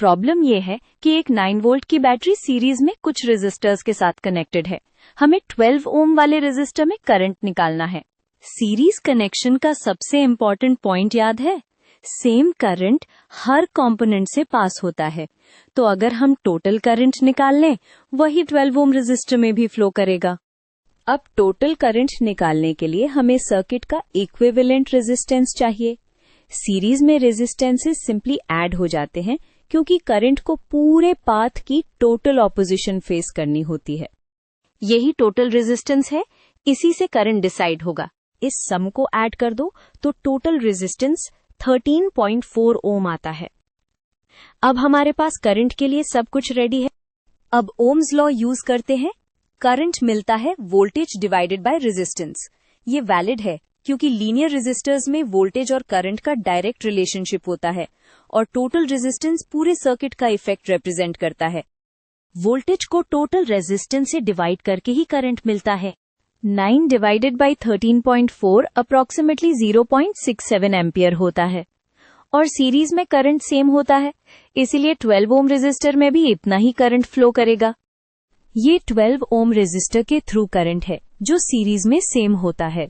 Problem ये है कि एक 9 वोल्ट की बैटरी सीरीज में कुछ रेजिस्टर्स के साथ कनेक्टेड है। हमें 12 ओम वाले रेजिस्टर में करंट निकालना है। सीरीज कनेक्शन का सबसे इम्पोर्टेंट पॉइंट याद है? सेम करंट हर कंपोनेंट से पास होता है। तो अगर हम टोटल करंट निकाल लें, वही 12 ओम रेजिस्टर में भी फ्लो करेगा। अब टोटल करंट निकालने के लिए हमें सर्किट का इक्विवेलेंट रेजिस्टेंस चाहिए। सीरीज में रेजिस्टेंसेस सिंपली ऐड हो जाते हैं क्योंकि करंट को पूरे पाथ की टोटल ऑपोजिशन फेस करनी होती है। यही टोटल रेजिस्टेंस है, इसी से करंट डिसाइड होगा। इस सम को ऐड कर दो तो टोटल रेजिस्टेंस 13.4 ओम आता है। अब हमारे पास करंट के लिए सब कुछ रेडी है। अब ओम्स लॉ यूज करते हैं। करंट मिलता है वोल्टेज डिवाइडेड बाय रेजिस्टेंस। ये वैलिड है क्योंकि लीनियर रेजिस्टर्स में वोल्टेज और करंट का डायरेक्ट रिलेशनशिप होता है और टोटल रेजिस्टेंस पूरे सर्किट का इफेक्ट रिप्रेजेंट करता है। वोल्टेज को टोटल रेजिस्टेंस से डिवाइड करके ही करंट मिलता है। 9 डिवाइडेड बाय 13.4 अप्रॉक्सीमेटली 0.67 एम्पियर होता है और सीरीज में करंट सेम होता है, इसीलिए 12 ओम रेजिस्टर में भी इतना ही करंट फ्लो करेगा। ये 12 ओम रेजिस्टर के थ्रू करंट है जो सीरीज में सेम होता है।